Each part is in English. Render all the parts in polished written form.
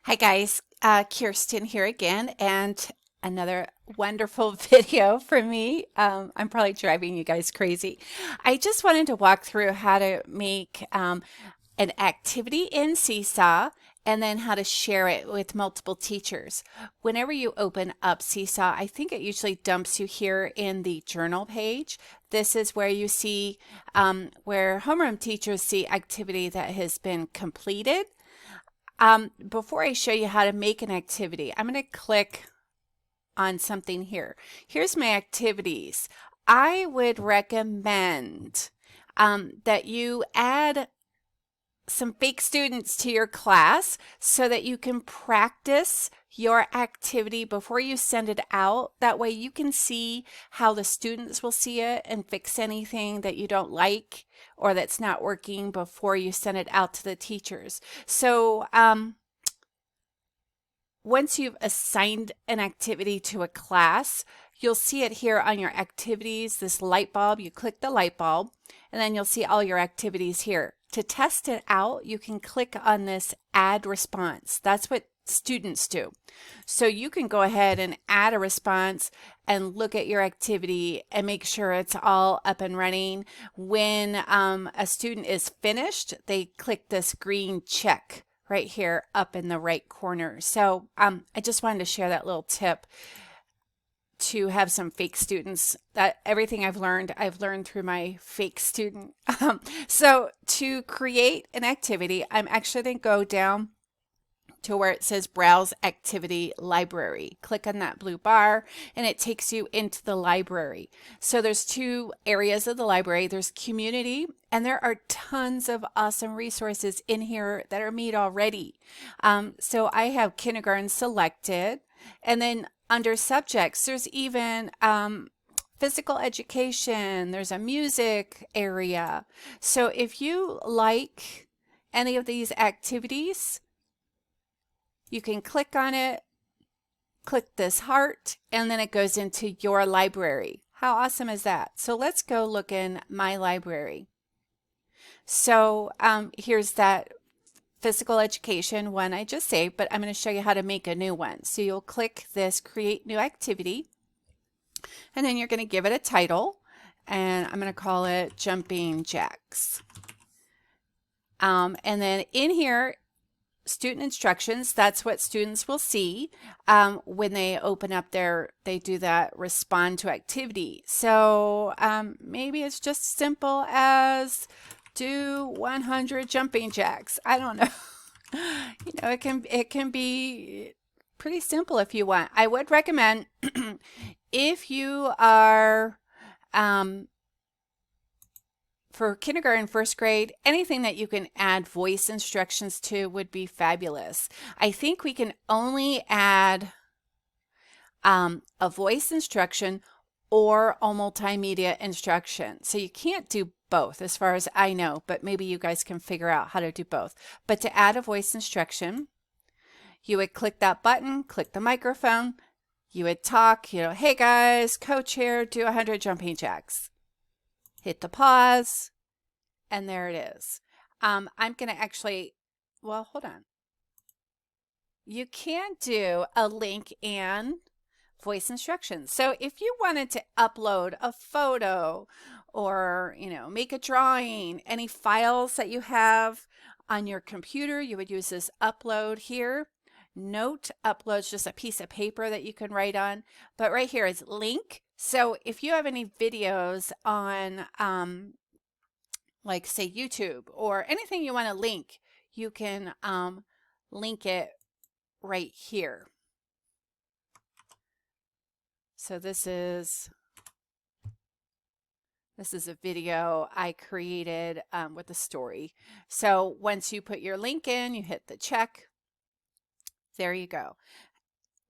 Hi guys, Kirsten here again, and another wonderful video for me. I'm probably driving you guys crazy. I just wanted to walk through how to make an activity in Seesaw and then how to share it with multiple teachers. Whenever you open up Seesaw, I think it usually dumps you here in the journal page. This is where you see where homeroom teachers see activity that has been completed. Before I show you how to make an activity, I'm going to click on something here. Here's my activities. I would recommend that you add some fake students to your class so that you can practice your activity before you send it out. That way you can see how the students will see it and fix anything that you don't like or that's not working before you send it out to the teachers. So once you've assigned an activity to a class, you'll see it here on your activities, this light bulb. You click the light bulb, and then you'll see all your activities here. To test it out, you can click on this add response. That's what students do. So you can go ahead and add a response and look at your activity and make sure it's all up and running. When a student is finished, they click this green check right here up in the right corner. So I just wanted to share that little tip to have some fake students. That everything I've learned through my fake student. So to create an activity, I'm actually going to go down to where it says Browse Activity Library. Click on that blue bar and it takes you into the library. So there's two areas of the library. There's community, and there are tons of awesome resources in here that are made already. So I have kindergarten selected, and then under subjects, there's even physical education, there's a music area. So if you like any of these activities, you can click on it, click this heart, and then it goes into your library. How awesome is that? So let's go look in my library. So here's that physical education one I just saved, but I'm going to show you how to make a new one. So you'll click this create new activity, and then you're going to give it a title, and I'm going to call it jumping jacks. And then in here, student instructions, that's what students will see when they open up they do that respond to activity. So maybe it's just simple as do 100 jumping jacks. I don't know. It can be pretty simple if you want. I would recommend if you are for kindergarten, first grade, anything that you can add voice instructions to would be fabulous. I think we can only add a voice instruction or a multimedia instruction. So you can't do both as far as I know, but maybe you guys can figure out how to do both. But to add a voice instruction, you would click that button, click the microphone, you would talk, hey guys, coach here, do 100 jumping jacks. Hit the pause, and there it is. I'm going to actually, well, hold on. You can do a link and voice instructions. So if you wanted to upload a photo or, make a drawing, any files that you have on your computer, you would use this upload here. Note uploads just a piece of paper that you can write on, but right here is link. So if you have any videos on like say YouTube or anything you want to link, you can link it right here. So this is a video I created with a story. So once you put your link in, you hit the check. There you go.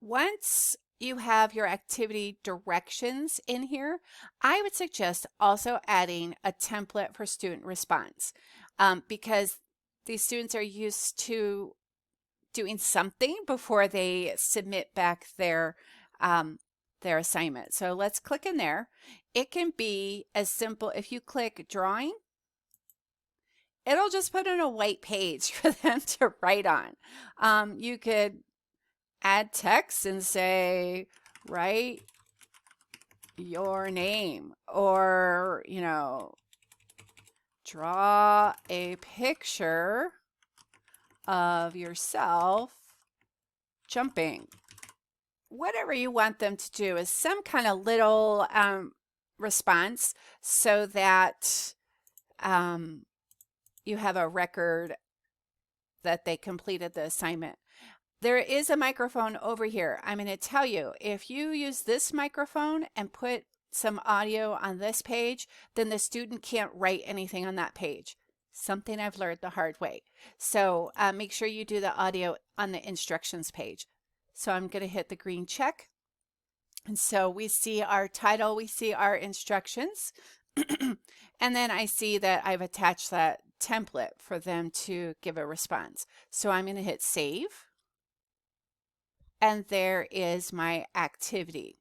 Once you have your activity directions in here, I would suggest also adding a template for student response because these students are used to doing something before they submit back their assignment. So let's click in there. It can be as simple if you click drawing, it'll just put in a white page for them to write on. You could add text and say, write your name, or, draw a picture of yourself jumping. Whatever you want them to do is some kind of little response so that you have a record that they completed the assignment. There is a microphone over here. I'm going to tell you, if you use this microphone and put some audio on this page, then the student can't write anything on that page. Something I've learned the hard way. So make sure you do the audio on the instructions page. So I'm going to hit the green check. And so we see our title, we see our instructions, and then I see that I've attached that template for them to give a response. So I'm going to hit save. And there is my activity.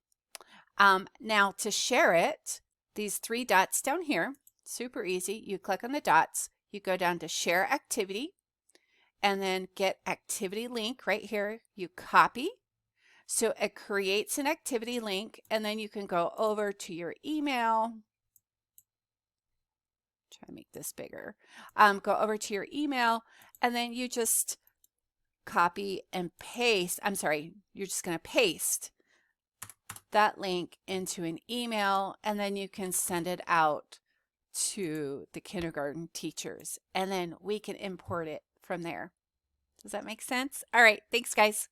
Now to share it, these three dots down here, super easy. You click on the dots, you go down to share activity, and then get activity link right here. You copy. So it creates an activity link, and then you can go over to your email. Try to make this bigger. Go over to your email, and then you just copy and paste. I'm sorry, you're just going to paste that link into an email, and then you can send it out to the kindergarten teachers, and then we can import it from there. Does that make sense? All right, thanks guys.